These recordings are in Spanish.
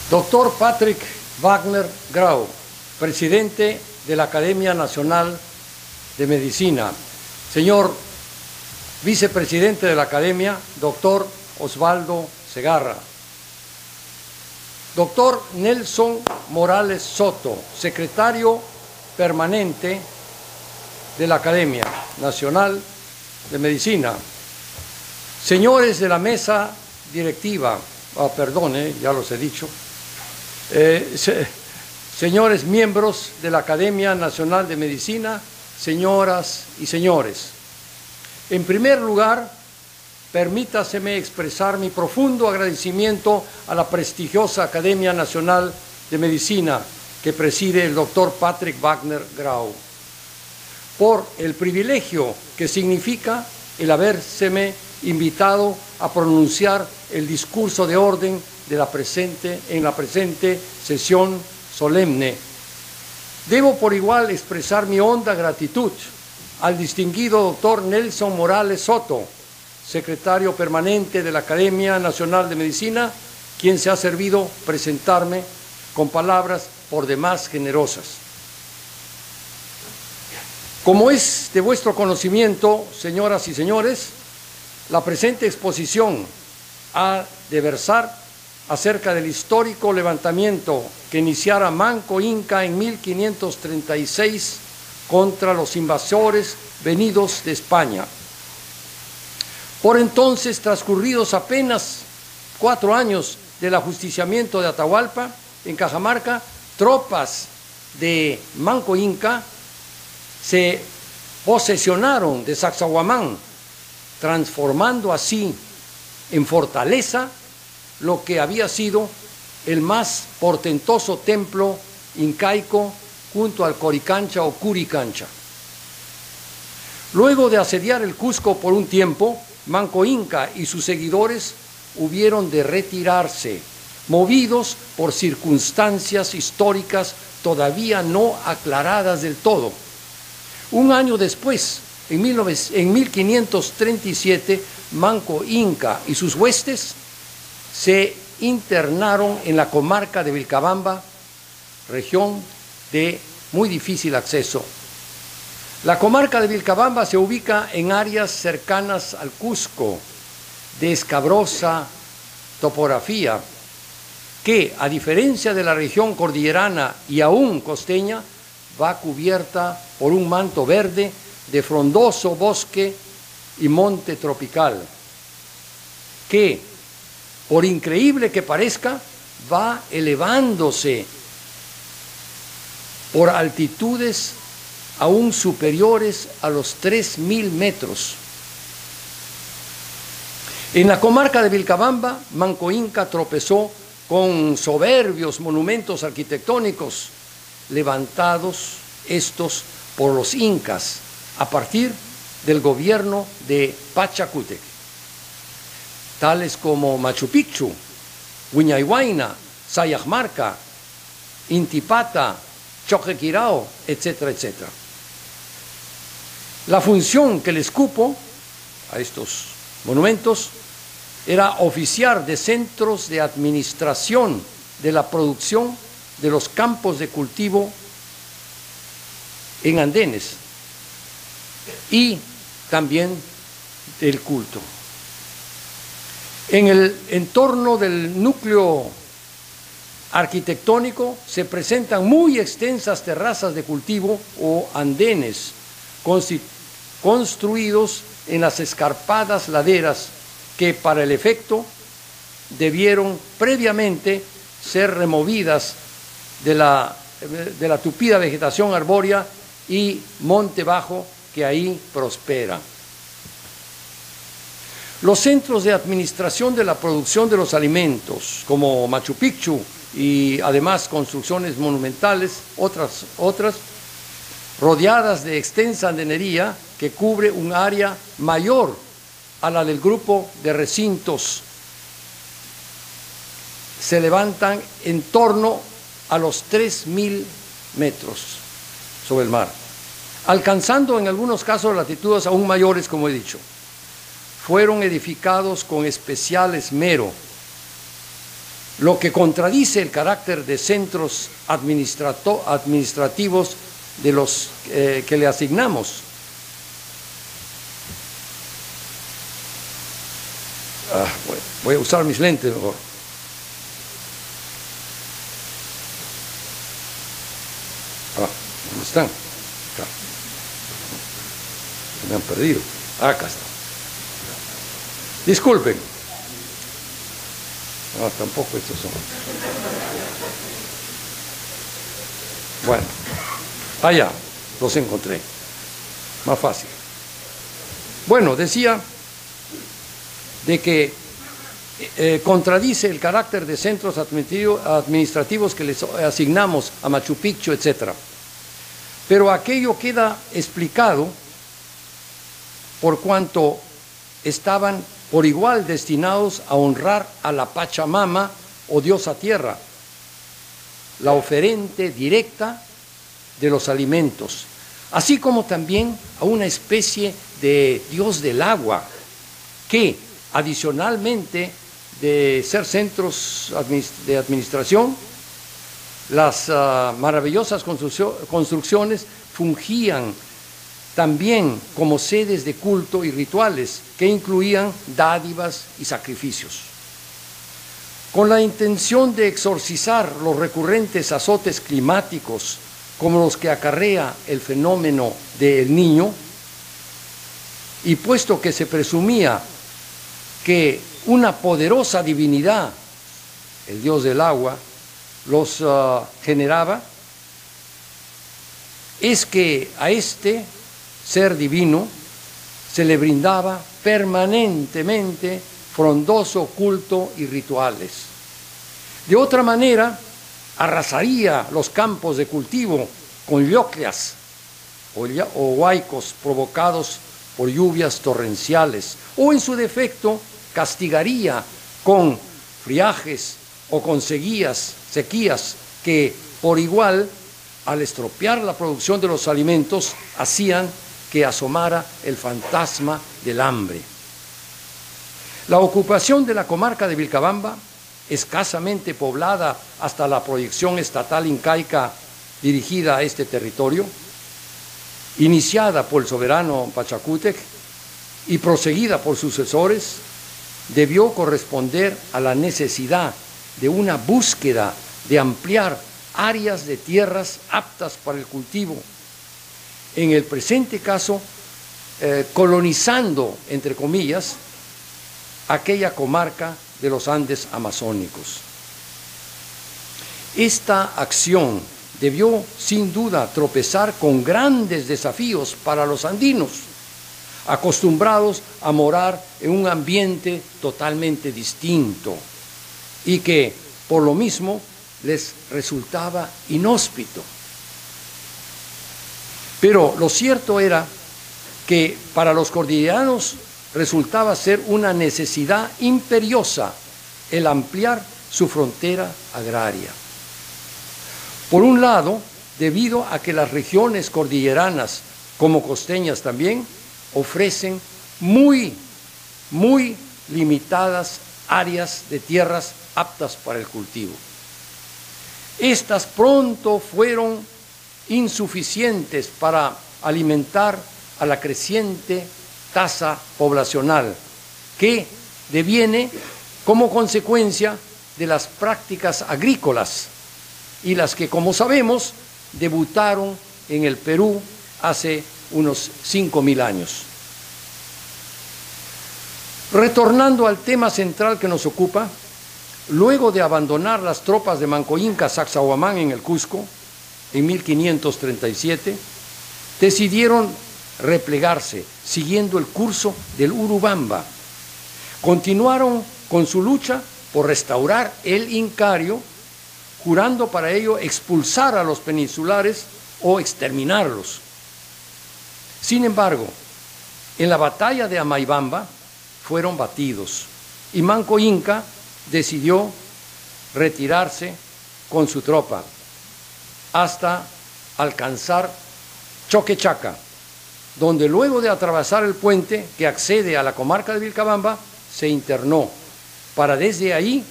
Doctor Patrick Wagner Grau, presidente de la Academia Nacional de Medicina. Señor vicepresidente de la Academia, doctor Osvaldo Segarra. Doctor Nelson Morales Soto, secretario permanente de la Academia Nacional de Medicina. Señores de la mesa directiva, ya los he dicho, señores miembros de la Academia Nacional de Medicina, señoras y señores. En primer lugar, permítaseme expresar mi profundo agradecimiento a la prestigiosa Academia Nacional de Medicina que preside el doctor Patrick Wagner Grau, por el privilegio que significa el habérseme invitado a pronunciar el discurso de orden de en la presente sesión solemne. Debo por igual expresar mi honda gratitud al distinguido doctor Nelson Morales Soto, secretario permanente de la Academia Nacional de Medicina, quien se ha servido presentarme con palabras por demás generosas. Como es de vuestro conocimiento, señoras y señores, la presente exposición ha de versar acerca del histórico levantamiento que iniciara Manco Inca en 1536 contra los invasores venidos de España. Por entonces, transcurridos apenas 4 años del ajusticiamiento de Atahualpa, en Cajamarca, tropas de Manco Inca se posesionaron de Sacsayhuamán, transformando así en fortaleza lo que había sido el más portentoso templo incaico junto al Coricancha o Curicancha. Luego de asediar el Cusco por un tiempo, Manco Inca y sus seguidores hubieron de retirarse, movidos por circunstancias históricas todavía no aclaradas del todo. Un año después, en 1537, Manco Inca y sus huestes se internaron en la comarca de Vilcabamba, región de muy difícil acceso. La comarca de Vilcabamba se ubica en áreas cercanas al Cusco, de escabrosa topografía, que, a diferencia de la región cordillerana y aún costeña, va cubierta por un manto verde de frondoso bosque y monte tropical, que, por increíble que parezca, va elevándose por altitudes aún superiores a los 3.000 metros. En la comarca de Vilcabamba, Manco Inca tropezó con soberbios monumentos arquitectónicos, levantados estos por los incas a partir del gobierno de Pachacútec, tales como Machu Picchu, Huayna, Sayaxmarca, Intipata, Choquequirao, etcétera, etcétera. La función que les cupo a estos monumentos era oficiar de centros de administración de la producción de los campos de cultivo en andenes y también del culto. En el entorno del núcleo arquitectónico se presentan muy extensas terrazas de cultivo o andenes construidos en las escarpadas laderas que para el efecto debieron previamente ser removidas de la tupida vegetación arbórea y monte bajo que ahí prospera. Los centros de administración de la producción de los alimentos, como Machu Picchu y además construcciones monumentales, otras, rodeadas de extensa andenería que cubre un área mayor a la del grupo de recintos, se levantan en torno a los 3.000 metros sobre el mar, alcanzando en algunos casos latitudes aún mayores, como he dicho. Fueron edificados con especial esmero lo que contradice el carácter de centros administrativos de los que le asignamos. Voy a usar mis lentes mejor. ¿Dónde están? Acá. Me han perdido. Acá está. Disculpen. No, tampoco estos son. Bueno, allá los encontré. Más fácil. Bueno, decía de que contradice el carácter de centros administrativos que les asignamos a Machu Picchu, etc. Pero aquello queda explicado por cuanto estaban por igual destinados a honrar a la Pachamama o diosa tierra, la oferente directa de los alimentos, así como también a una especie de dios del agua, que adicionalmente de ser centros de administración, las maravillosas construcciones fungían también como sedes de culto y rituales que incluían dádivas y sacrificios. Con la intención de exorcizar los recurrentes azotes climáticos como los que acarrea el fenómeno del Niño, y puesto que se presumía que una poderosa divinidad, el dios del agua, los generaba, es que a este ser divino se le brindaba permanentemente frondoso culto y rituales. De otra manera, arrasaría los campos de cultivo con lloclias o huaicos provocados por lluvias torrenciales, o en su defecto castigaría con friajes o con sequías que por igual, al estropear la producción de los alimentos, hacían que asomara el fantasma del hambre. La ocupación de la comarca de Vilcabamba, escasamente poblada hasta la proyección estatal incaica dirigida a este territorio, iniciada por el soberano Pachacútec y proseguida por sucesores, debió corresponder a la necesidad de una búsqueda de ampliar áreas de tierras aptas para el cultivo, en el presente caso colonizando, entre comillas, aquella comarca de los Andes amazónicos. Esta acción debió sin duda tropezar con grandes desafíos para los andinos, acostumbrados a morar en un ambiente totalmente distinto y que, por lo mismo, les resultaba inhóspito. Pero lo cierto era que para los cordilleranos resultaba ser una necesidad imperiosa el ampliar su frontera agraria. Por un lado, debido a que las regiones cordilleranas, como costeñas también, ofrecen muy limitadas áreas de tierras aptas para el cultivo. Estas pronto fueron insuficientes para alimentar a la creciente tasa poblacional que deviene como consecuencia de las prácticas agrícolas y las que, como sabemos, debutaron en el Perú hace unos 5.000 años. Retornando al tema central que nos ocupa, luego de abandonar las tropas de Manco Inca Sacsayhuamán en el Cusco, en 1537, decidieron replegarse, siguiendo el curso del Urubamba. Continuaron con su lucha por restaurar el Incario, jurando para ello expulsar a los peninsulares o exterminarlos. Sin embargo, en la batalla de Amaibamba fueron batidos y Manco Inca decidió retirarse con su tropa hasta alcanzar Choquechaca, donde luego de atravesar el puente que accede a la comarca de Vilcabamba, se internó para desde ahí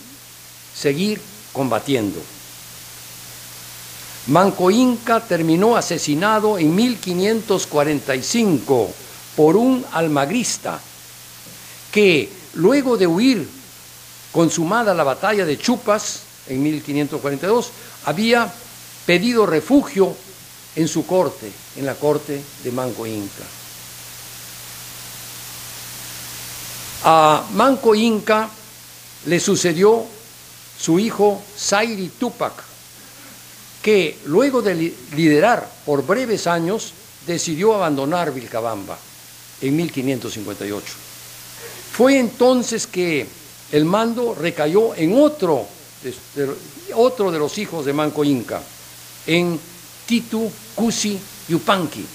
seguir combatiendo. Manco Inca terminó asesinado en 1545 por un almagrista que, luego de huir consumada la batalla de Chupas en 1542, había pedido refugio en su corte, en la corte de Manco Inca. A Manco Inca le sucedió su hijo Sayri Tupac, que luego de liderar por breves años decidió abandonar Vilcabamba en 1558. Fue entonces que el mando recayó en otro de los hijos de Manco Inca, en Titu Cusi Yupanqui.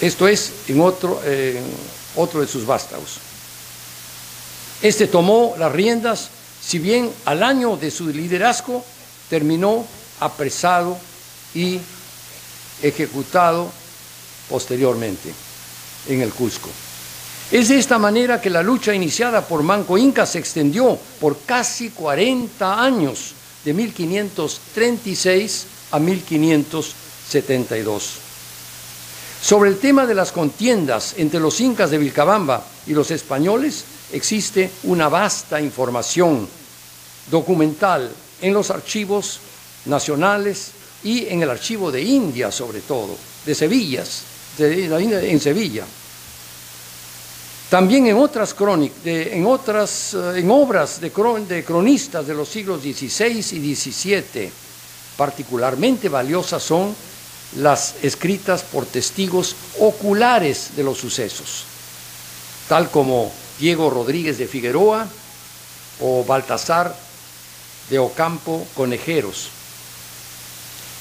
Esto es, en otro de sus vástagos. Este tomó las riendas, si bien al año de su liderazgo terminó apresado y ejecutado posteriormente en el Cusco. Es de esta manera que la lucha iniciada por Manco Inca se extendió por casi 40 años, de 1536 a 1572. Sobre el tema de las contiendas entre los incas de Vilcabamba y los españoles existe una vasta información documental en los archivos nacionales y en el archivo de India, sobre todo, de Sevilla, en Sevilla. También en otras obras de cronistas de los siglos XVI y XVII, particularmente valiosas son las escritas por testigos oculares de los sucesos, tal como Diego Rodríguez de Figueroa o Baltasar de Ocampo Conejeros.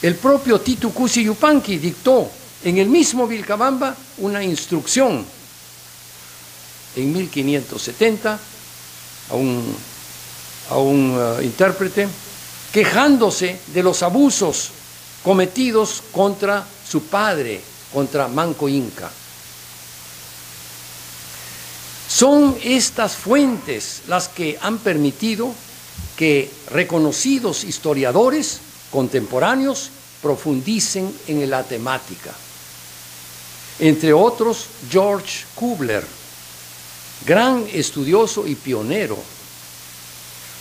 El propio Titu Cusi Yupanqui dictó en el mismo Vilcabamba una instrucción en 1570 a un intérprete, quejándose de los abusos cometidos contra su padre, contra Manco Inca. Son estas fuentes las que han permitido que reconocidos historiadores contemporáneos profundicen en la temática. Entre otros, George Kubler, gran estudioso y pionero,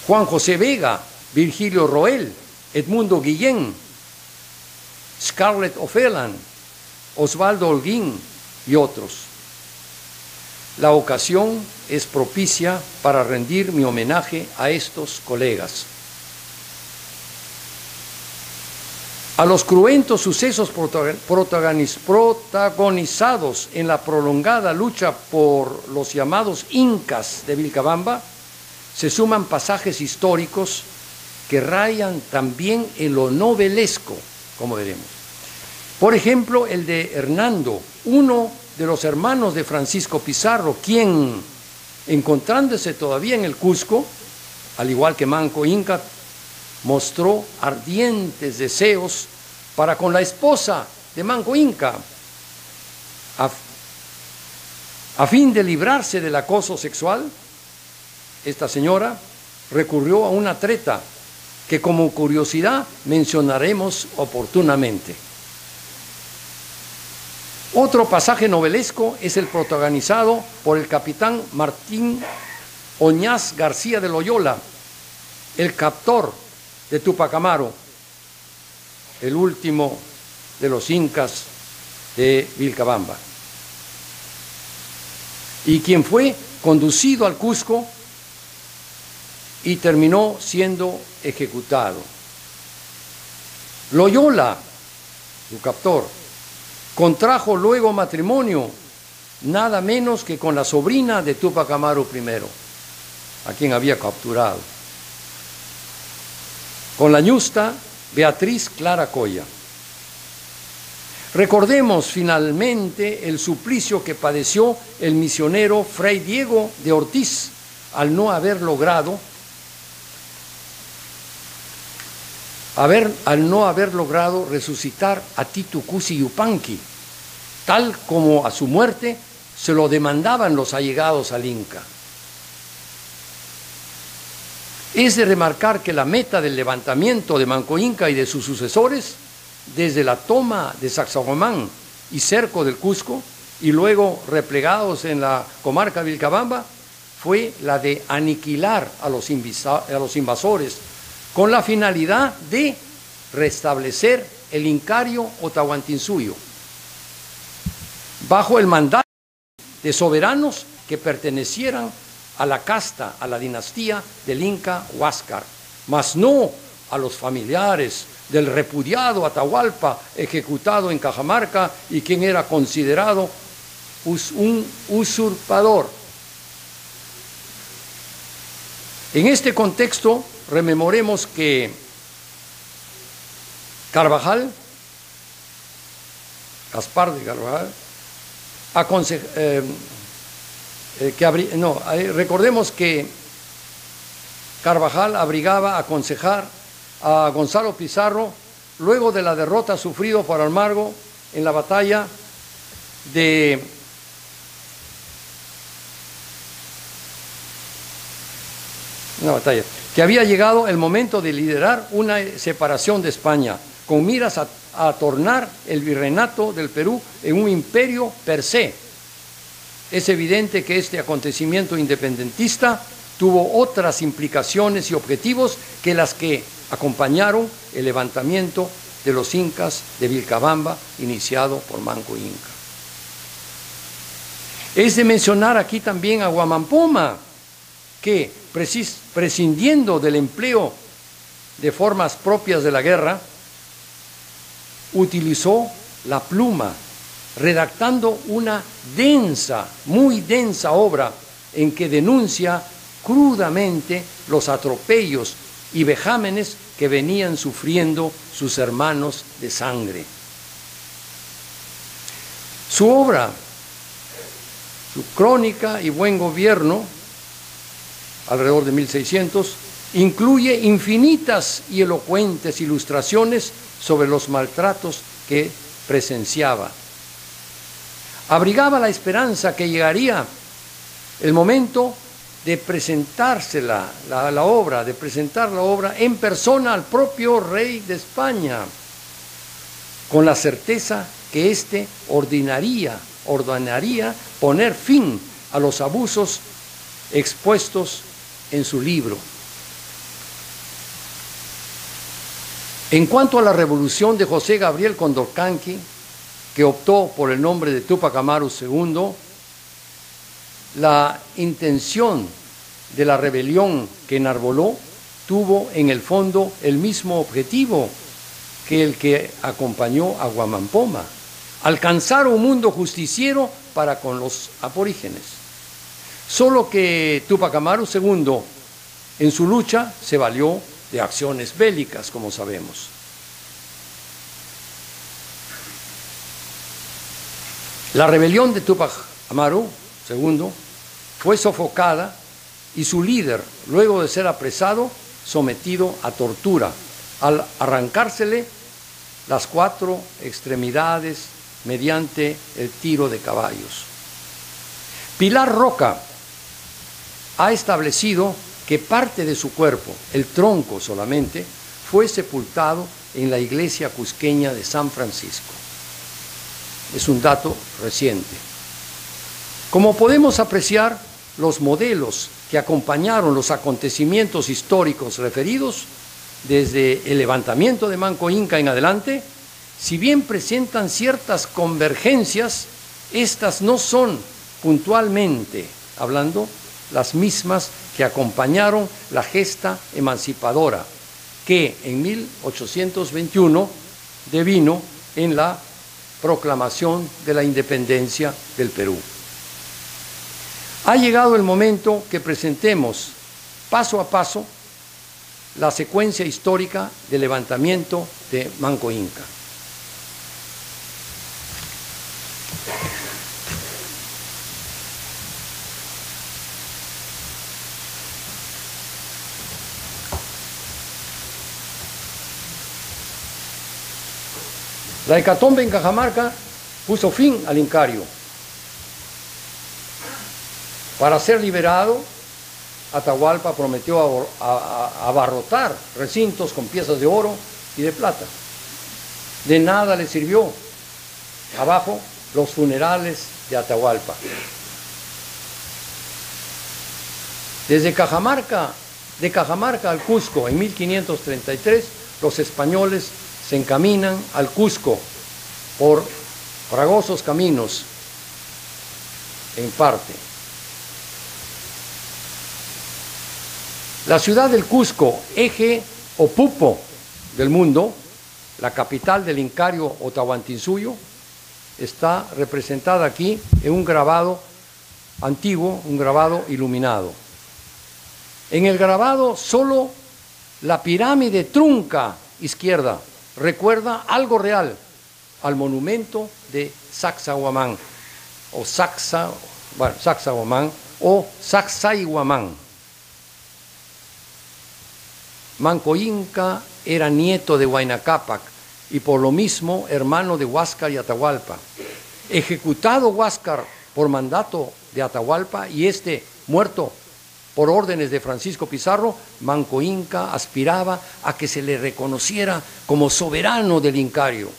Juan José Vega, Virgilio Roel, Edmundo Guillén, Scarlett O'Phelan, Osvaldo Holguín y otros. La ocasión es propicia para rendir mi homenaje a estos colegas. A los cruentos sucesos protagonizados en la prolongada lucha por los llamados incas de Vilcabamba se suman pasajes históricos que rayan también en lo novelesco, como veremos. Por ejemplo, el de Hernando, uno de los hermanos de Francisco Pizarro, quien, encontrándose todavía en el Cusco, al igual que Manco Inca, mostró ardientes deseos para con la esposa de Manco Inca, a fin de librarse del acoso sexual. Esta señora recurrió a una treta que, como curiosidad, mencionaremos oportunamente. Otro pasaje novelesco es el protagonizado por el capitán Martín Oñaz García de Loyola, el captor de Tupac Amaru, el último de los incas de Vilcabamba, y quien fue conducido al Cusco y terminó siendo ejecutado. Loyola, su captor, contrajo luego matrimonio, nada menos que con la sobrina de Tupac Amaru I, a quien había capturado, con la ñusta Beatriz Clara Coya. Recordemos finalmente el suplicio que padeció el misionero Fray Diego de Ortiz al no haber logrado resucitar a Titu Cusi Yupanqui, tal como a su muerte se lo demandaban los allegados al Inca. Es de remarcar que la meta del levantamiento de Manco Inca y de sus sucesores, desde la toma de Sacsayhuamán y cerco del Cusco, y luego replegados en la comarca de Vilcabamba, fue la de aniquilar a los invasores, con la finalidad de restablecer el Incario o Tahuantinsuyo, bajo el mandato de soberanos que pertenecieran a la casta, a la dinastía del Inca Huáscar, mas no a los familiares del repudiado Atahualpa, ejecutado en Cajamarca y quien era considerado un usurpador. En este contexto, rememoremos que Gaspar de Carvajal, recordemos que Carvajal abrigaba a aconsejar a Gonzalo Pizarro luego de la derrota sufrida por Almagro en la batalla de que había llegado el momento de liderar una separación de España con miras a tornar el virreinato del Perú en un imperio per se. Es evidente que este acontecimiento independentista tuvo otras implicaciones y objetivos que las que acompañaron el levantamiento de los incas de Vilcabamba, iniciado por Manco Inca. Es de mencionar aquí también a Huamampoma, que prescindiendo del empleo de formas propias de la guerra, utilizó la pluma, redactando una densa, muy densa obra en que denuncia crudamente los atropellos y vejámenes que venían sufriendo sus hermanos de sangre. Su obra, su Crónica y Buen Gobierno, alrededor de 1600, incluye infinitas y elocuentes ilustraciones sobre los maltratos que presenciaba. Abrigaba la esperanza que llegaría el momento de presentársela, de presentar la obra en persona al propio rey de España, con la certeza que éste ordenaría poner fin a los abusos expuestos en su libro. En cuanto a la revolución de José Gabriel Condorcanqui, que optó por el nombre de Túpac Amaru II, la intención de la rebelión que enarboló tuvo en el fondo el mismo objetivo que el que acompañó a Huamampoma: alcanzar un mundo justiciero para con los aborígenes. Solo que Túpac Amaru II, en su lucha, se valió de acciones bélicas, como sabemos. La rebelión de Túpac Amaru II fue sofocada y su líder, luego de ser apresado, sometido a tortura, al arrancársele las 4 extremidades mediante el tiro de caballos. Pilar Roca ha establecido que parte de su cuerpo, el tronco solamente, fue sepultado en la iglesia cusqueña de San Francisco. Es un dato reciente. Como podemos apreciar, los modelos que acompañaron los acontecimientos históricos referidos, desde el levantamiento de Manco Inca en adelante, si bien presentan ciertas convergencias, estas no son, puntualmente hablando, las mismas que acompañaron la gesta emancipadora que en 1821 devino en la proclamación de la independencia del Perú. Ha llegado el momento que presentemos paso a paso la secuencia histórica del levantamiento de Manco Inca. La hecatombe en Cajamarca puso fin al Incario. Para ser liberado, Atahualpa prometió abarrotar recintos con piezas de oro y de plata. De nada le sirvió. Abajo, los funerales de Atahualpa. De Cajamarca al Cusco en 1533, los españoles se encaminan al Cusco por fragosos caminos, en parte. La ciudad del Cusco, eje o pupo del mundo, la capital del Incario o Tahuantinsuyo, está representada aquí en un grabado antiguo, un grabado iluminado. En el grabado solo la pirámide trunca izquierda recuerda algo real al monumento de Sacsayhuamán o Sacsayhuamán o Sacsayhuamán. Manco Inca era nieto de Huayna Cápac y por lo mismo hermano de Huáscar y Atahualpa. Ejecutado Huáscar por mandato de Atahualpa y muerto por órdenes de Francisco Pizarro, Manco Inca aspiraba a que se le reconociera como soberano del Incario.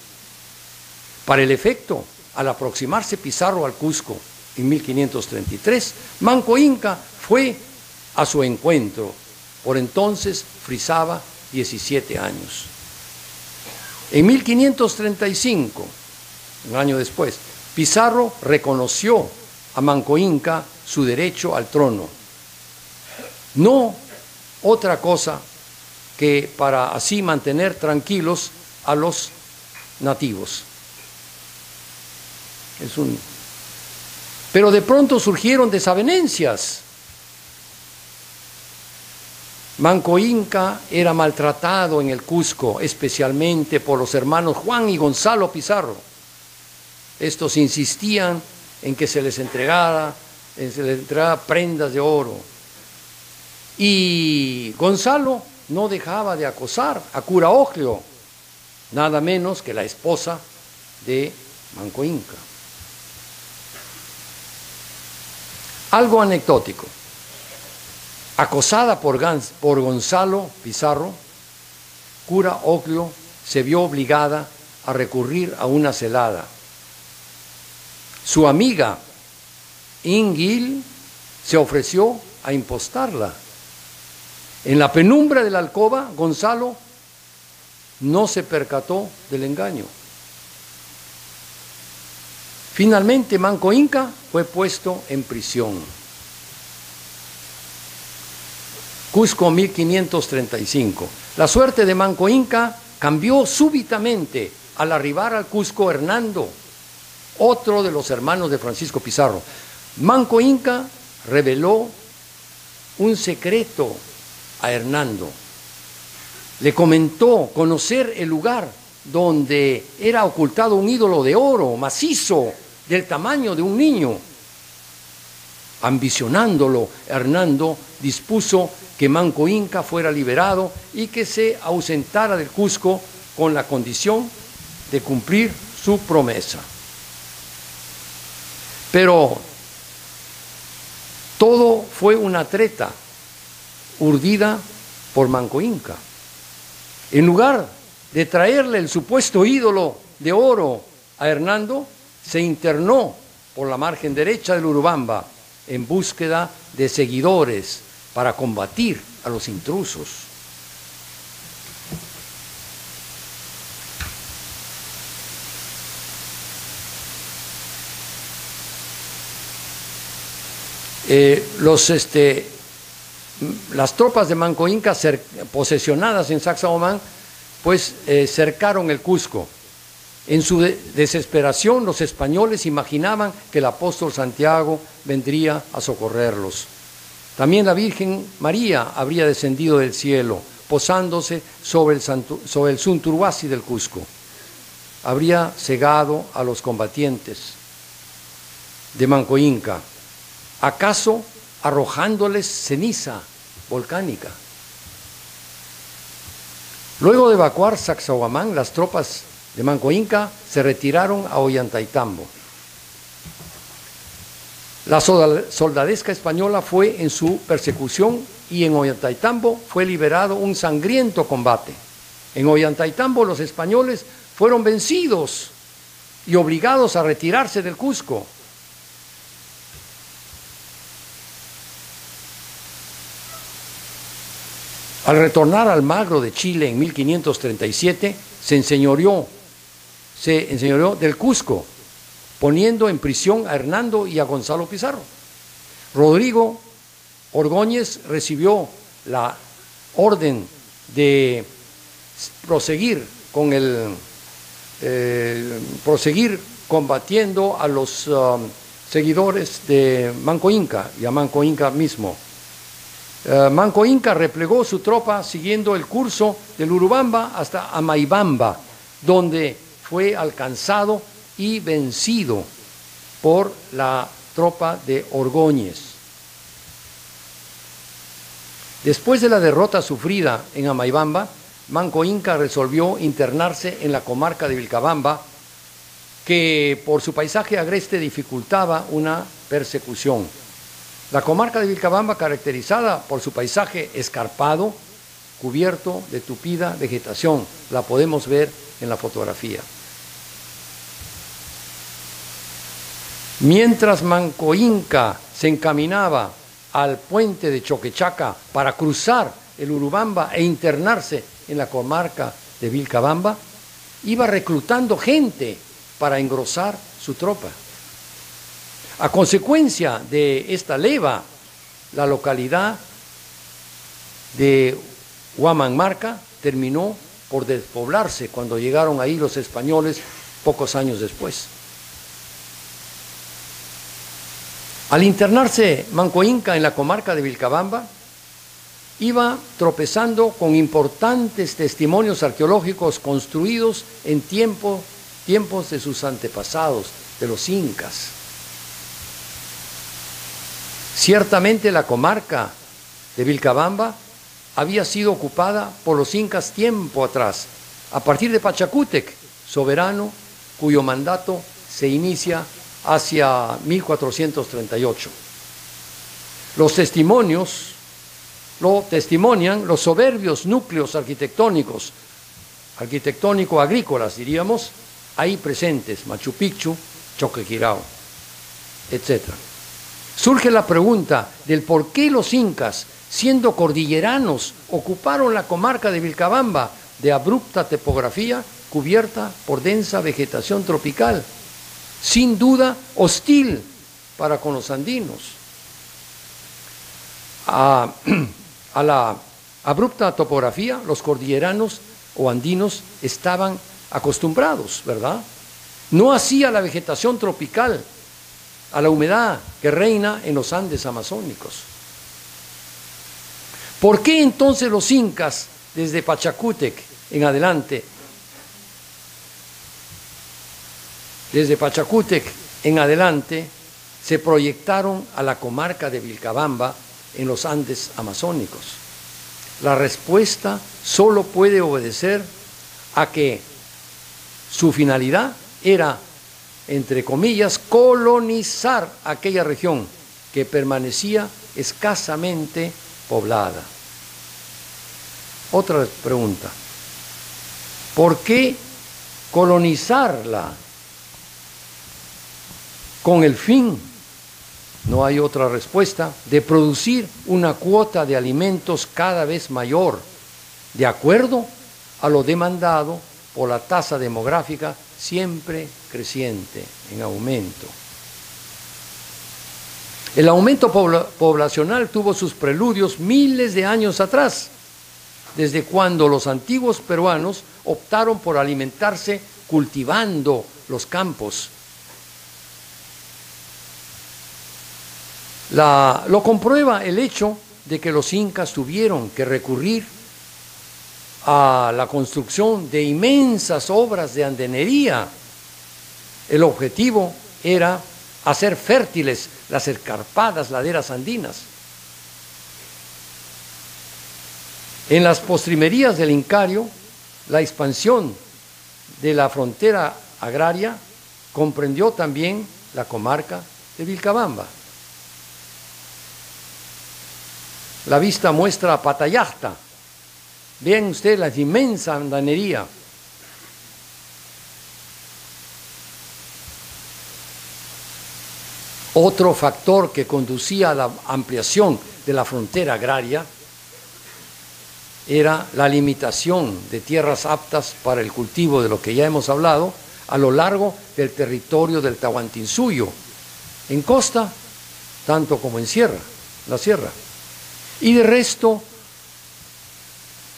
Para el efecto, al aproximarse Pizarro al Cusco en 1533, Manco Inca fue a su encuentro. Por entonces frisaba 17 años. En 1535, un año después, Pizarro reconoció a Manco Inca su derecho al trono. No otra cosa que para así mantener tranquilos a los nativos. Pero de pronto surgieron desavenencias. Manco Inca era maltratado en el Cusco, especialmente por los hermanos Juan y Gonzalo Pizarro. Estos insistían en que se les entregara prendas de oro. Y Gonzalo no dejaba de acosar a Cura Oglio, nada menos que la esposa de Manco Inca. Algo anecdótico. Acosada por Gonzalo Pizarro, Cura Oglio se vio obligada a recurrir a una celada. Su amiga Ingil se ofreció a impostarla. En la penumbra de la alcoba, Gonzalo no se percató del engaño. Finalmente, Manco Inca fue puesto en prisión. Cusco, 1535. La suerte de Manco Inca cambió súbitamente al arribar al Cusco Hernando, otro de los hermanos de Francisco Pizarro. Manco Inca reveló un secreto a Hernando. Le comentó conocer el lugar donde era ocultado un ídolo de oro macizo del tamaño de un niño. Ambicionándolo, Hernando dispuso que Manco Inca fuera liberado y que se ausentara del Cusco con la condición de cumplir su promesa. Pero todo fue una treta urdida por Manco Inca. En lugar de traerle el supuesto ídolo de oro a Hernando, se internó por la margen derecha del Urubamba en búsqueda de seguidores para combatir a los intrusos. Las tropas de Manco Inca posesionadas en Sacsayhuamán pues cercaron el Cusco. En su desesperación los españoles imaginaban que el apóstol Santiago vendría a socorrerlos. También la Virgen María habría descendido del cielo, posándose sobre el Sunturuasi del Cusco. Habría cegado a los combatientes de Manco Inca, acaso arrojándoles ceniza volcánica. Luego de evacuar Sacsayhuamán, las tropas de Manco Inca se retiraron a Ollantaytambo. La soldadesca española fue en su persecución y en Ollantaytambo fue liberado un sangriento combate. En Ollantaytambo los españoles fueron vencidos y obligados a retirarse del Cusco. Al retornar a Almagro de Chile en 1537, se enseñoreó del Cusco, poniendo en prisión a Hernando y a Gonzalo Pizarro. Rodrigo Ordóñez recibió la orden de proseguir combatiendo a los seguidores de Manco Inca y a Manco Inca mismo. Manco Inca replegó su tropa siguiendo el curso del Urubamba hasta Amaibamba, donde fue alcanzado y vencido por la tropa de Ordóñez. Después de la derrota sufrida en Amaibamba, Manco Inca resolvió internarse en la comarca de Vilcabamba, que por su paisaje agreste dificultaba una persecución. La comarca de Vilcabamba, caracterizada por su paisaje escarpado, cubierto de tupida vegetación, la podemos ver en la fotografía. Mientras Manco Inca se encaminaba al puente de Choquechaca para cruzar el Urubamba e internarse en la comarca de Vilcabamba, iba reclutando gente para engrosar su tropa. A consecuencia de esta leva, la localidad de Huamanmarca terminó por despoblarse cuando llegaron ahí los españoles pocos años después. Al internarse Manco Inca en la comarca de Vilcabamba, iba tropezando con importantes testimonios arqueológicos construidos en tiempos de sus antepasados, de los incas. Ciertamente la comarca de Vilcabamba había sido ocupada por los incas tiempo atrás, a partir de Pachacútec, soberano cuyo mandato se inicia hacia 1438. Los testimonios lo testimonian los soberbios núcleos arquitectónico-agrícolas, diríamos, ahí presentes, Machu Picchu, Choquequirao, etc. Surge la pregunta del por qué los incas, siendo cordilleranos, ocuparon la comarca de Vilcabamba, de abrupta topografía cubierta por densa vegetación tropical, sin duda hostil para con los andinos. A la abrupta topografía, los cordilleranos o andinos estaban acostumbrados, ¿verdad? No así a la vegetación tropical, a la humedad que reina en los Andes amazónicos. ¿Por qué entonces los incas, desde Pachacútec en adelante, se proyectaron a la comarca de Vilcabamba en los Andes amazónicos? La respuesta solo puede obedecer a que su finalidad era, entre comillas, colonizar aquella región que permanecía escasamente poblada. Otra pregunta: ¿por qué colonizarla? Con el fin, no hay otra respuesta, de producir una cuota de alimentos cada vez mayor, de acuerdo a lo demandado por la tasa demográfica siempre creciente, en aumento. El aumento poblacional tuvo sus preludios miles de años atrás, desde cuando los antiguos peruanos optaron por alimentarse cultivando los campos. Lo comprueba el hecho de que los incas tuvieron que recurrir a la construcción de inmensas obras de andenería. El objetivo era hacer fértiles las escarpadas laderas andinas. En las postrimerías del Incario, la expansión de la frontera agraria comprendió también la comarca de Vilcabamba. La vista muestra a Patayahta. Vean ustedes la inmensa andanería. Otro factor que conducía a la ampliación de la frontera agraria era la limitación de tierras aptas para el cultivo de lo que ya hemos hablado a lo largo del territorio del Tahuantinsuyo, en costa tanto como en la sierra. Y de resto,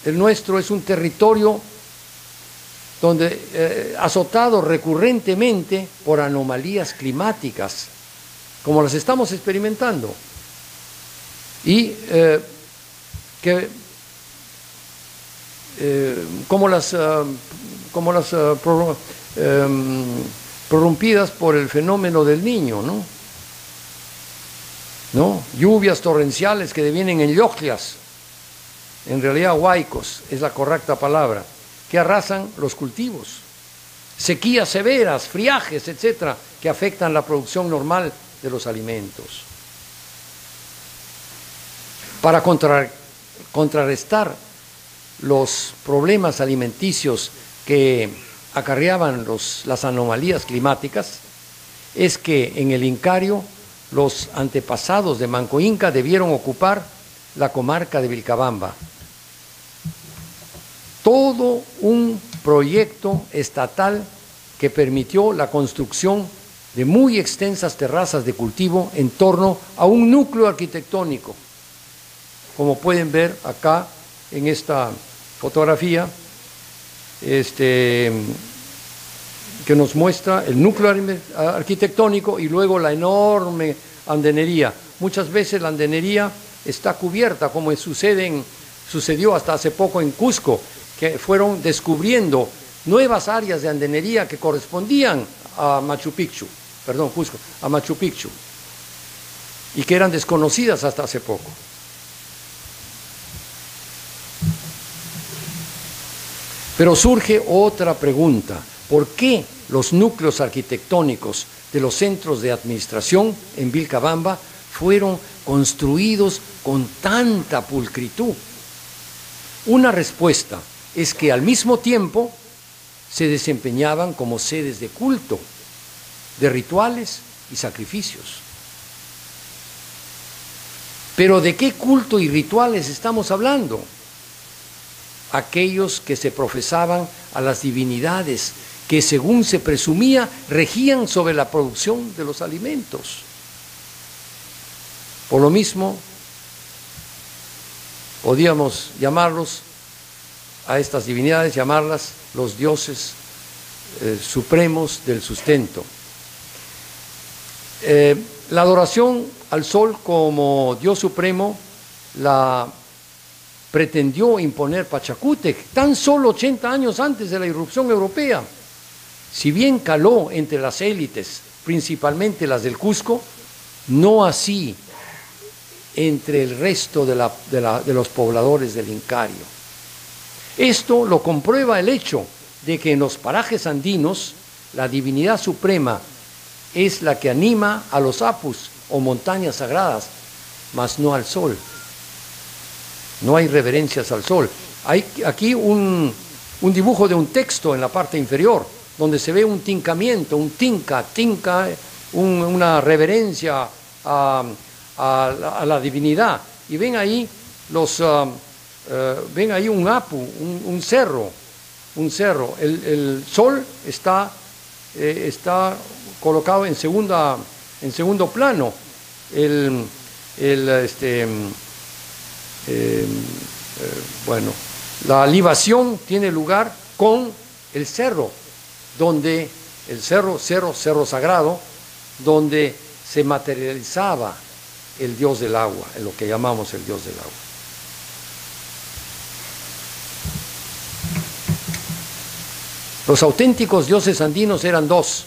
el nuestro es un territorio donde azotado recurrentemente por anomalías climáticas, como las estamos experimentando, y como las prorrumpidas por el fenómeno del Niño, ¿no? Lluvias torrenciales que devienen en lloclias, en realidad huaicos es la correcta palabra, que arrasan los cultivos, sequías severas, friajes, etcétera, que afectan la producción normal de los alimentos. Para contrarrestar los problemas alimenticios que acarreaban las anomalías climáticas, es que en el Incario los antepasados de Manco Inca debieron ocupar la comarca de Vilcabamba. Todo un proyecto estatal que permitió la construcción de muy extensas terrazas de cultivo en torno a un núcleo arquitectónico, como pueden ver acá en esta fotografía, que nos muestra el núcleo arquitectónico y luego la enorme andenería. Muchas veces la andenería está cubierta, como sucedió hasta hace poco en Cusco, que fueron descubriendo nuevas áreas de andenería que correspondían a Machu Picchu, a Machu Picchu, y que eran desconocidas hasta hace poco. Pero surge otra pregunta: ¿por qué los núcleos arquitectónicos de los centros de administración en Vilcabamba fueron construidos con tanta pulcritud? Una respuesta es que al mismo tiempo se desempeñaban como sedes de culto, de rituales y sacrificios. ¿Pero de qué culto y rituales estamos hablando? Aquellos que se profesaban a las divinidades que, según se presumía, regían sobre la producción de los alimentos. Por lo mismo, podíamos llamarlos a estas divinidades, llamarlas los dioses supremos del sustento. La adoración al sol como Dios supremo la pretendió imponer Pachacútec tan solo 80 años antes de la irrupción europea. Si bien caló entre las élites, principalmente las del Cusco, no así entre el resto de los pobladores del Incario. Esto lo comprueba el hecho de que en los parajes andinos la divinidad suprema es la que anima a los apus o montañas sagradas, mas no al sol. No hay reverencias al sol. Hay aquí un dibujo de un texto en la parte inferior, donde se ve un tincamiento, una reverencia a la divinidad. Y ven ahí un apu, un cerro. El sol está colocado en segundo plano. La libación tiene lugar con el cerro, donde el cerro sagrado, donde se materializaba el dios del agua, en lo que llamamos el dios del agua. Los auténticos dioses andinos eran dos,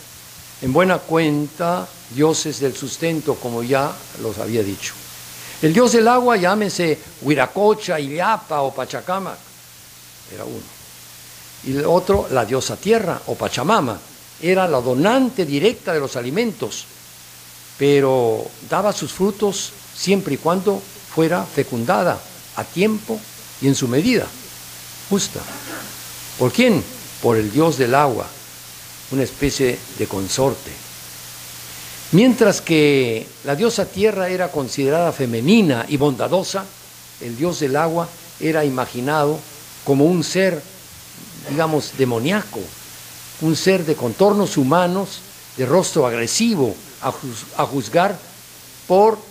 en buena cuenta dioses del sustento, como ya los había dicho. El dios del agua, llámese Huiracocha, Illapa o Pachacama, era uno. Y el otro, la diosa tierra o Pachamama, era la donante directa de los alimentos, pero daba sus frutos siempre y cuando fuera fecundada a tiempo y en su medida justa. ¿Por quién? Por el dios del agua, una especie de consorte. Mientras que la diosa tierra era considerada femenina y bondadosa, el dios del agua era imaginado como un ser, digamos, demoníaco, un ser de contornos humanos, de rostro agresivo, a juzgar por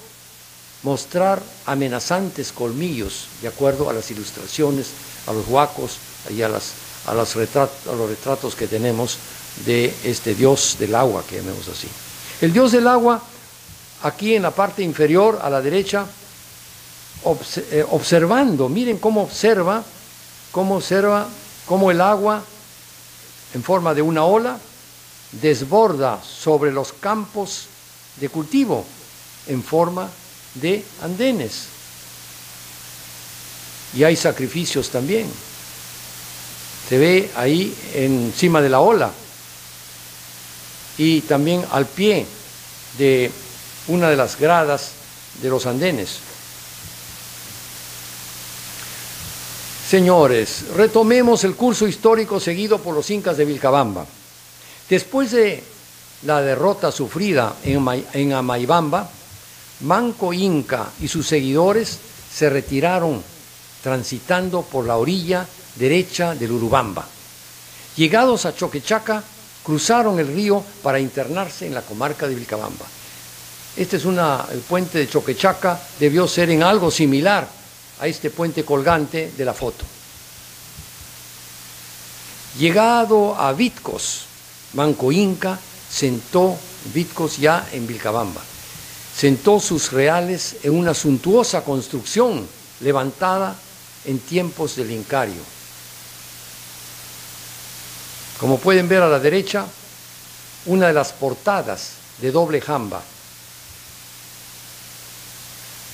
mostrar amenazantes colmillos, de acuerdo a las ilustraciones, a los huacos y a los retratos que tenemos de este dios del agua, que llamemos así. El dios del agua, aquí en la parte inferior, a la derecha, observando, miren cómo observa cómo el agua, en forma de una ola, desborda sobre los campos de cultivo, en forma de andenes. Y hay sacrificios también. Se ve ahí encima de la ola. Y también al pie de una de las gradas de los andenes. Señores, retomemos el curso histórico seguido por los incas de Vilcabamba. Después de la derrota sufrida en Amaibamba, Manco Inca y sus seguidores se retiraron transitando por la orilla derecha del Urubamba. Llegados a Choquechaca, cruzaron el río para internarse en la comarca de Vilcabamba. Este es el puente de Choquechaca, debió ser en algo similar a este puente colgante de la foto. Llegado a Vitcos, Manco Inca sentó, Vitcos ya en Vilcabamba, sentó sus reales en una suntuosa construcción levantada en tiempos del Incario. Como pueden ver a la derecha, una de las portadas de doble jamba.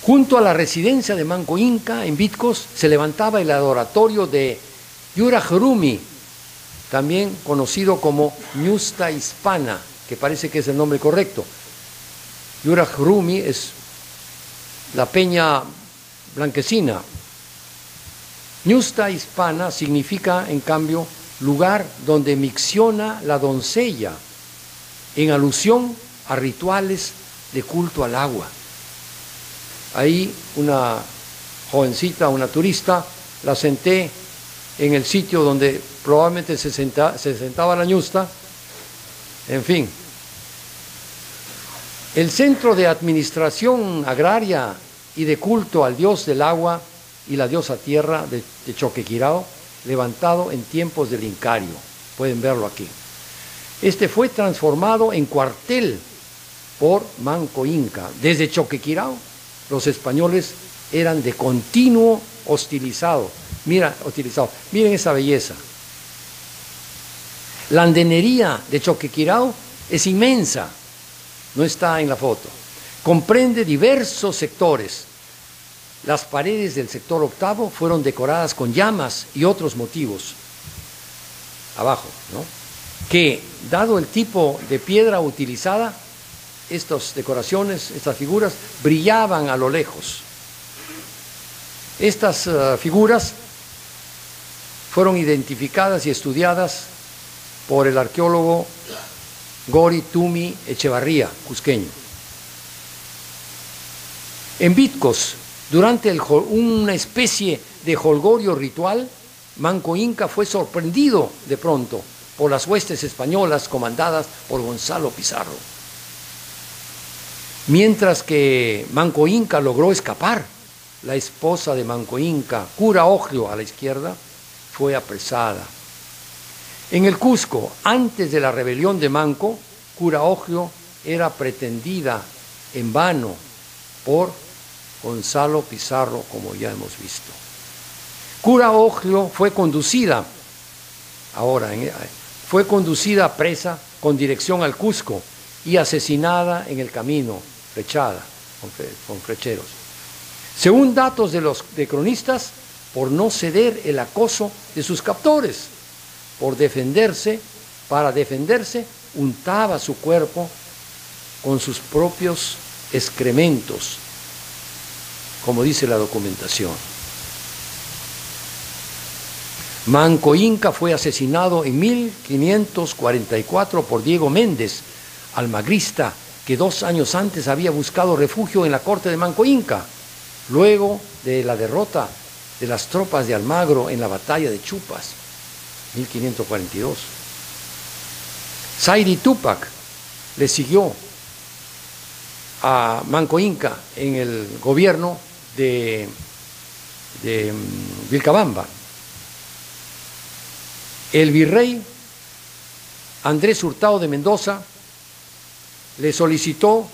Junto a la residencia de Manco Inca, en Vitcos, se levantaba el adoratorio de Yurahrumi, también conocido como Ñusta Hispana, que parece que es el nombre correcto. Yurahrumi es la peña blanquecina. Ñusta Hispana significa, en cambio, lugar donde micciona la doncella, en alusión a rituales de culto al agua. Ahí una jovencita, una turista, la senté en el sitio donde probablemente se sentaba la ñusta. En fin, el centro de administración agraria y de culto al dios del agua y la diosa tierra de Choquequirao, levantado en tiempos del Incario. Pueden verlo aquí. Este fue transformado en cuartel por Manco Inca. Desde Choquequirao, los españoles eran de continuo hostilizados. Miren esa belleza. La andenería de Choquequirao es inmensa, no está en la foto. Comprende diversos sectores. Las paredes del sector octavo fueron decoradas con llamas y otros motivos. Abajo, ¿no? Que, dado el tipo de piedra utilizada, estas decoraciones, estas figuras, brillaban a lo lejos. Estas figuras fueron identificadas y estudiadas por el arqueólogo Gori Tumi Echevarría, cusqueño. En Vitcos, durante una especie de jolgorio ritual, Manco Inca fue sorprendido de pronto por las huestes españolas comandadas por Gonzalo Pizarro. Mientras que Manco Inca logró escapar, la esposa de Manco Inca, Cura Oglio, a la izquierda, fue apresada. En el Cusco, antes de la rebelión de Manco, Cura Oglio era pretendida en vano por Gonzalo Pizarro, como ya hemos visto. Cura Oglio fue conducida presa con dirección al Cusco y asesinada en el camino, flechada con flecheros. Según datos de cronistas, por no ceder el acoso de sus captores, para defenderse, untaba su cuerpo con sus propios excrementos. como dice la documentación. Manco Inca fue asesinado en 1544 por Diego Méndez, almagrista, que 2 años antes había buscado refugio en la corte de Manco Inca, luego de la derrota de las tropas de Almagro en la batalla de Chupas, 1542. Zairi Túpac le siguió a Manco Inca en el gobierno de Vilcabamba. El virrey Andrés Hurtado de Mendoza le solicitó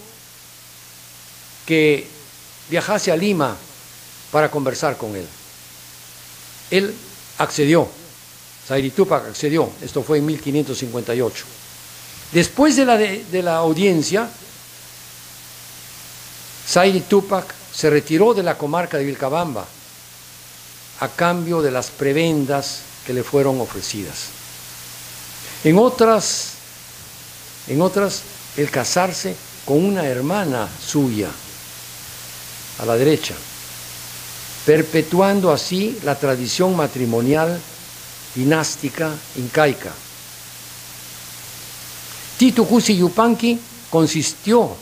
que viajase a Lima para conversar con él. Él accedió, Zairi Túpac accedió, esto fue en 1558. Después de la audiencia, Zairi Túpac se retiró de la comarca de Vilcabamba a cambio de las prebendas que le fueron ofrecidas. En otras, el casarse con una hermana suya, a la derecha, perpetuando así la tradición matrimonial dinástica incaica. Titu Cusi Yupanqui consintió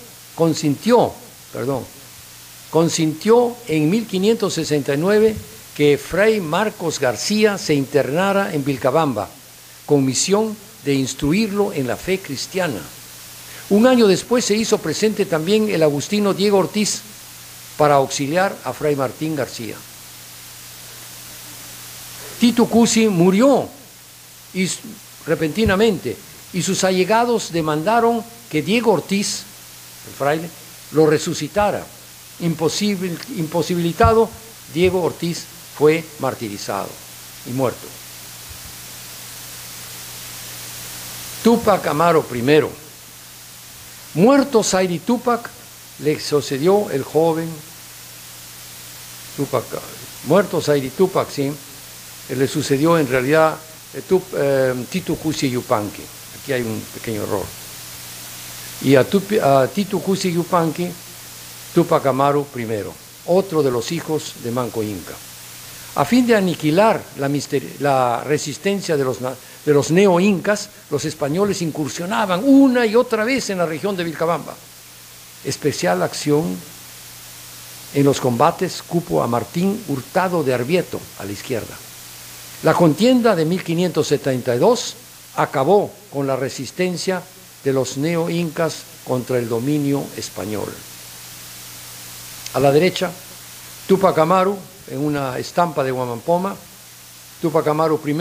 en 1569 que Fray Marcos García se internara en Vilcabamba con misión de instruirlo en la fe cristiana. Un año después se hizo presente también el agustino Diego Ortiz para auxiliar a Fray Martín García. Titu Cusi murió repentinamente y sus allegados demandaron que Diego Ortiz, el fraile, lo resucitara. Imposibilitado, Diego Ortiz fue martirizado y muerto. Túpac Amaru I. Muerto Zairi Túpac, le sucedió el joven Túpac. Muerto Zairi Túpac, sí, le sucedió en realidad Titu Cusi Yupanqui. Aquí hay un pequeño error. Y a Titu Cusi Yupanqui, Túpac Amaru I, otro de los hijos de Manco Inca. A fin de aniquilar la resistencia de los neo-incas, los españoles incursionaban una y otra vez en la región de Vilcabamba. Especial acción en los combates cupo a Martín Hurtado de Arbieto, a la izquierda. La contienda de 1572 acabó con la resistencia de los neo-incas contra el dominio español. A la derecha, Túpac Amaru, en una estampa de Huamampoma, Túpac Amaru I,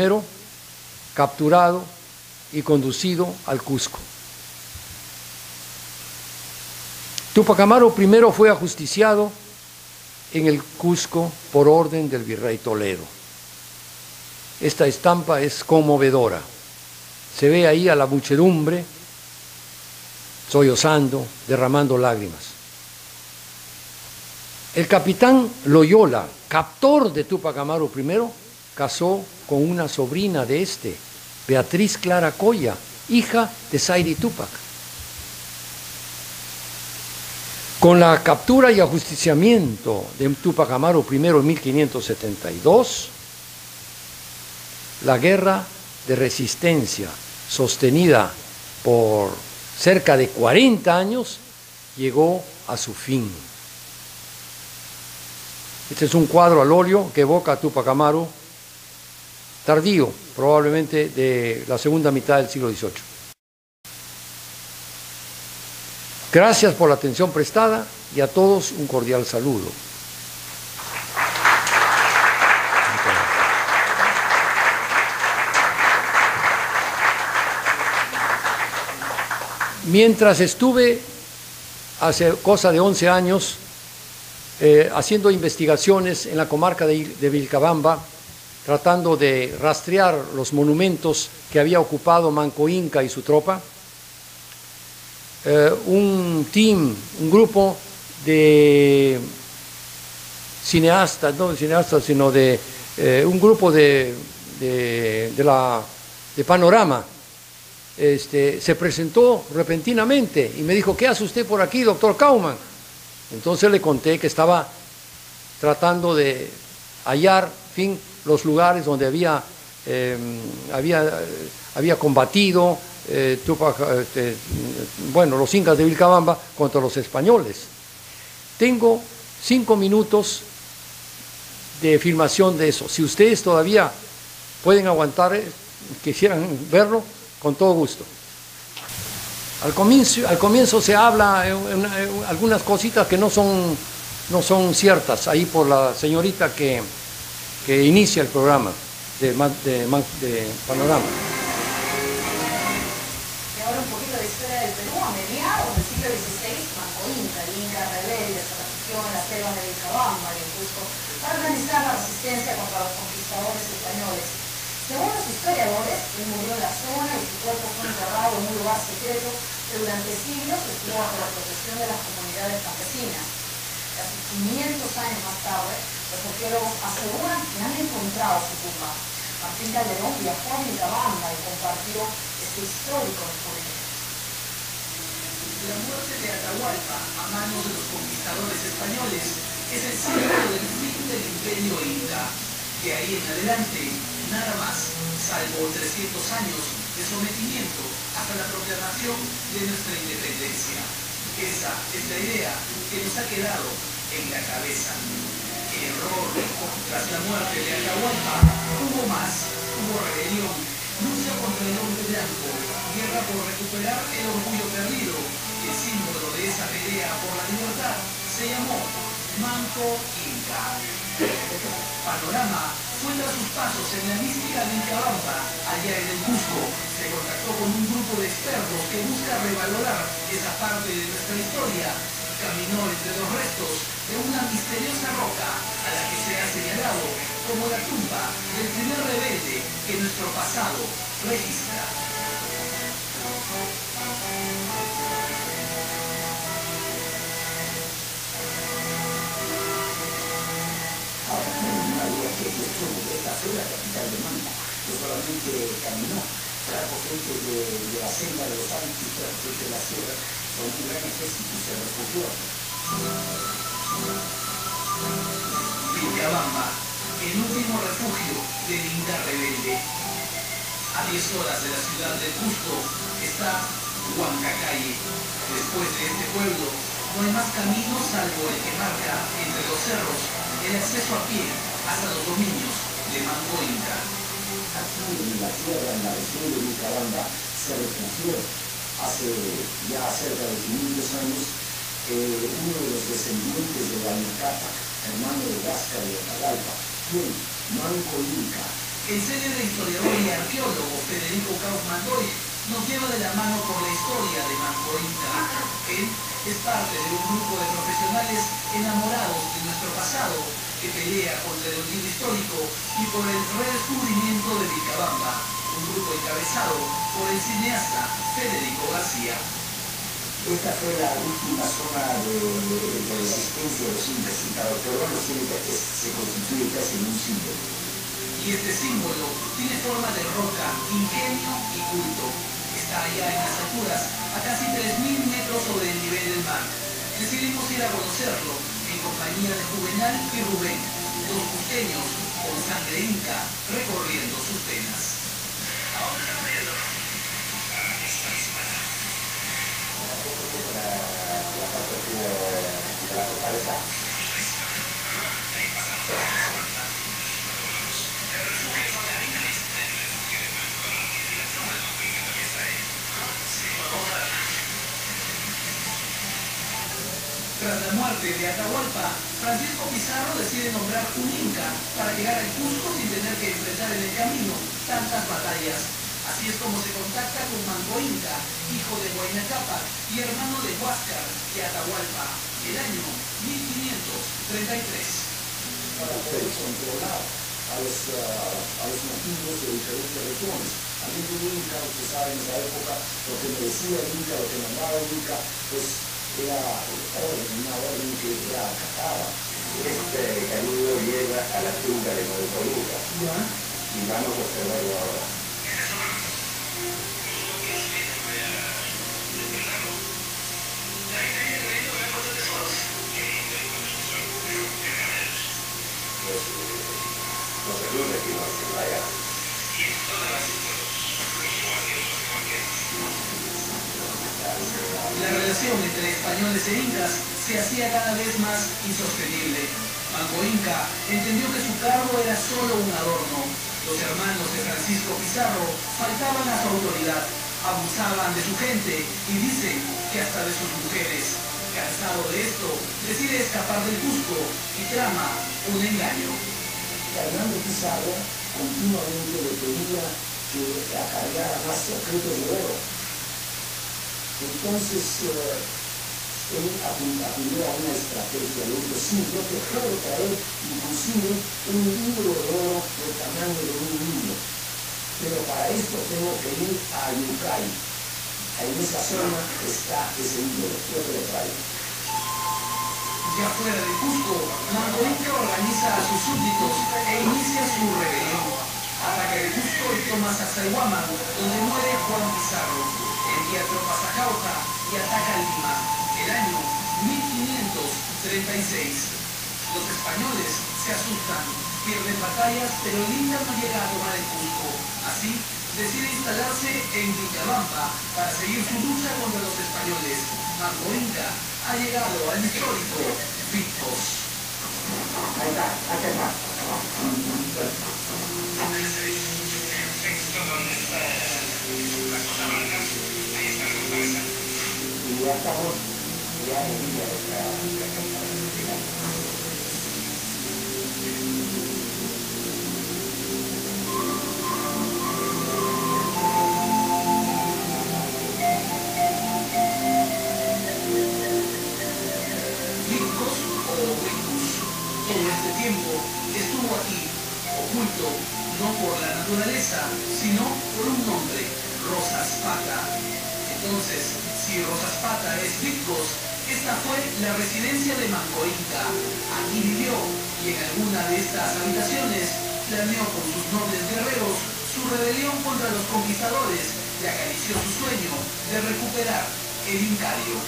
capturado y conducido al Cusco. Túpac Amaru I fue ajusticiado en el Cusco por orden del virrey Toledo. Esta estampa es conmovedora. Se ve ahí a la muchedumbre sollozando, derramando lágrimas. El capitán Loyola, captor de Túpac Amaru I, casó con una sobrina de este, Beatriz Clara Coya, hija de Zairi Túpac. Con la captura y ajusticiamiento de Túpac Amaru I en 1572, la guerra de resistencia sostenida por cerca de 40 años llegó a su fin. Este es un cuadro al óleo que evoca a Túpac Amaru, tardío, probablemente de la segunda mitad del siglo XVIII. Gracias por la atención prestada y a todos un cordial saludo. Mientras estuve, hace cosa de 11 años, haciendo investigaciones en la comarca de Vilcabamba, tratando de rastrear los monumentos que había ocupado Manco Inca y su tropa, un grupo de cineastas, no de cineastas, sino de un grupo de Panorama, se presentó repentinamente y me dijo: ¿qué hace usted por aquí, doctor Kaumann? Entonces le conté que estaba tratando de hallar, en fin, los lugares donde había combatido los incas de Vilcabamba contra los españoles. Tengo 5 minutos de filmación de eso. Si ustedes todavía pueden aguantar, quisieran verlo, con todo gusto. Al comienzo se habla algunas cositas que no son ciertas, ahí por la señorita que inicia el programa de Panorama. Y ahora un poquito de historia del Perú. A mediados del siglo XVI, Manco Inca, el Inca rebelde, se refugió en las selvas de Vilcabamba y en Cusco para organizar la resistencia contra los conquistadores españoles. Según los historiadores, él murió en la zona y su cuerpo fue enterrado en un lugar secreto que durante siglos estuvo bajo la protección de las comunidades campesinas. Casi 500 años más tarde, los arqueólogos aseguran que han encontrado su tumba. Martín Calderón viajó a Vilcabamba y compartió este histórico descubrimiento. La muerte de Atahualpa a manos de los conquistadores españoles es el símbolo del fin del imperio inca. De ahí en adelante, nada más, salvo 300 años de sometimiento hasta la proclamación de nuestra independencia. Esa es la idea que nos ha quedado en la cabeza. Error. Tras la muerte de Atahualpa, hubo más, hubo rebelión, lucha contra el hombre blanco, guerra por recuperar el orgullo perdido. El símbolo de esa pelea por la libertad se llamó Manco Inca. Panorama fue tras sus pasos en la mística de Vilcabamba, allá en el Cusco. Se contactó con un grupo de expertos que busca revalorar esa parte de nuestra historia. Caminó entre los restos de una misteriosa roca a la que se ha señalado como la tumba del primer rebelde que nuestro pasado registra. Esta fue la capital de Manta. No solamente caminó, trajo gente de la selva de los Andes, trajo gente de la sierra, con un gran ejército y se refugió. Vilcabamba, el último refugio del Inca rebelde. A 10 horas de la ciudad de Cusco está Huancacalle. Después de este pueblo, no hay más camino salvo el que marca entre los cerros el acceso a pie hasta los dominios de Manco Inca. Aquí en la tierra, en la región de Vilcabamba, se refugió hace ya cerca de 500 años uno de los descendientes de Huayna Cápac, hermano de Huáscar y Atahualpa. ¿Quién? Manco Inca. El célebre historiador y arqueólogo Federico Kaufmann Doig nos lleva de la mano por la historia de Manco Inca. Él es parte de un grupo de profesionales enamorados de nuestro pasado que pelea contra el olvido histórico y por el redescubrimiento de Vilcabamba, un grupo encabezado por el cineasta Federico García. Esta fue la última zona de resistencia de los incas, y cada peruano se constituye casi en un símbolo. Y este símbolo tiene forma de roca, ingenio y culto. Está allá en las alturas, a casi 3.000 metros sobre el nivel del mar. Decidimos ir a conocerlo en compañía de Juvenal y Rubén, dos costeños con sangre inca recorriendo sus penas. Tras la muerte de Atahualpa, Francisco Pizarro decide nombrar un inca para llegar al Cusco sin tener que enfrentar en el camino tantas batallas. Así es como se contacta con Manco Inca, hijo de Huayna Cápac y hermano de Huáscar y Atahualpa, el año 1533. Para poder controlar a los nativos de diferentes regiones. También un inca, usted sabe, en esa época, lo que me decía el inca, lo que mandaba el inca, pues era una orden que era acatada. Este camino lleva a la tumba de Manco Inca. Y vamos a observarlo ahora. metimos en la guerra. La relación entre españoles e incas se hacía cada vez más insostenible. Manco Inca entendió que su cargo era solo un adorno. Los hermanos de Francisco Pizarro faltaban a su autoridad, abusaban de su gente y dicen que hasta de sus mujeres. Cansado de esto, decide escapar del Cusco y trama un engaño. Fernando Pizarro continuamente le pedía que acarreara más objetos de oro. Entonces, él acudió a una estrategia, le dijo, sí, yo te puedo traer inclusive un libro de oro del tamaño de un niño, pero para esto tengo que ir a Yucay. En esa zona está ese libro, yo te lo traigo. Ya fuera de Cusco, Manco Inca organiza a sus súbditos e inicia su rebelión. Ataca el Cusco y toma Sacsayhuaman, donde muere Juan Pizarro. Envía tropas a Cauca y ataca Lima, el año 1536. Los españoles se asustan, pierden batallas, pero el Inca no llega a tomar el Cusco. Así, decide instalarse en Vilcabamba para seguir su lucha contra los españoles. Manco Inca ha llegado al histórico Pitcos. Ahí está, acá está. Y ya estamos, ya en línea de la Todo este tiempo estuvo aquí, oculto, no por la naturaleza, sino por un nombre, Rosas Pata. Entonces, si Rosas Pata es Pitcos, esta fue la residencia de Manco Inca. Aquí vivió y en alguna de estas habitaciones planeó con sus nobles guerreros su rebelión contra los conquistadores y acarició su sueño de recuperar el Incario.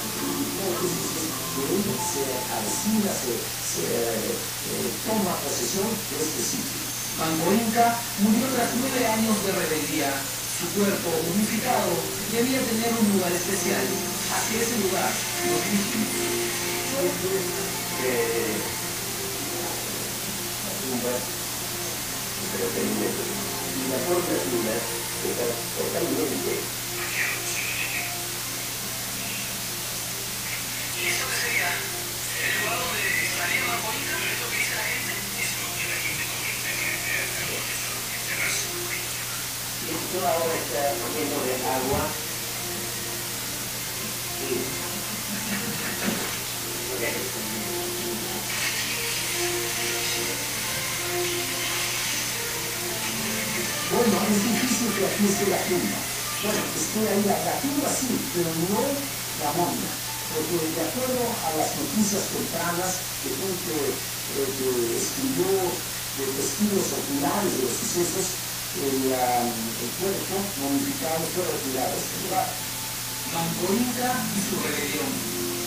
Se avecina, toma posesión de este sitio. Manco Inca murió tras 9 años de rebeldía. Su cuerpo momificado debía tener un lugar especial. Hacia ese lugar nos dirigimos. Y la forma está totalmente. ¿Y eso qué sería? ¿El lugar donde estaría Manco Inca? ¿Es lo que dice la gente? Es lo que la gente comenta, Esto ahora está lleno de agua. Bueno, es difícil que aquí esté la tumba. Bueno, esté ahí la tumba sí, pero no la momia. Porque de acuerdo a las noticias tempranas de gente que escribió de testigos oculares de los sucesos, el cuerpo momificado fue retirado de este lugar. Manco Inca y su rebelión,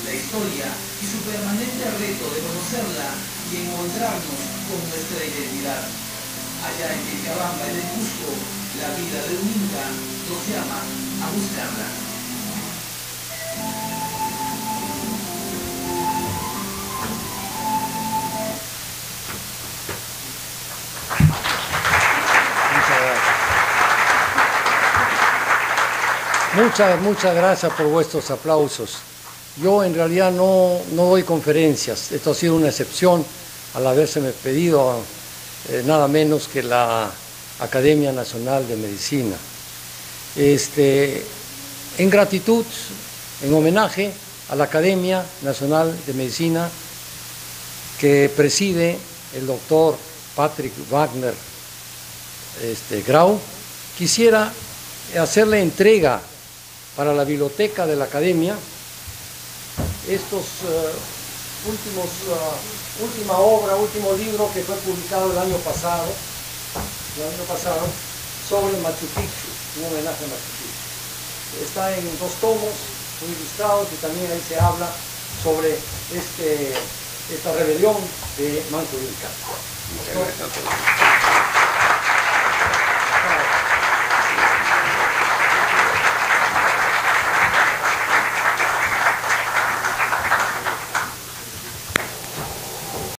la historia y su permanente reto de conocerla y encontrarnos con nuestra identidad. Allá en Vilcabamba, en el Cusco, la vida de un Inca nos llama a buscarla. Muchas gracias por vuestros aplausos. Yo en realidad no doy conferencias. Esto ha sido una excepción al habérseme pedido nada menos que la Academia Nacional de Medicina. En gratitud, en homenaje a la Academia Nacional de Medicina que preside el doctor Patrick Wagner Grau, quisiera hacerle entrega para la biblioteca de la Academia estos último libro que fue publicado el año pasado sobre Machu Picchu, un homenaje a Machu Picchu. Está en 2 tomos, muy ilustrados, y también ahí se habla sobre esta rebelión de Manco Inca. Muchas gracias a todos.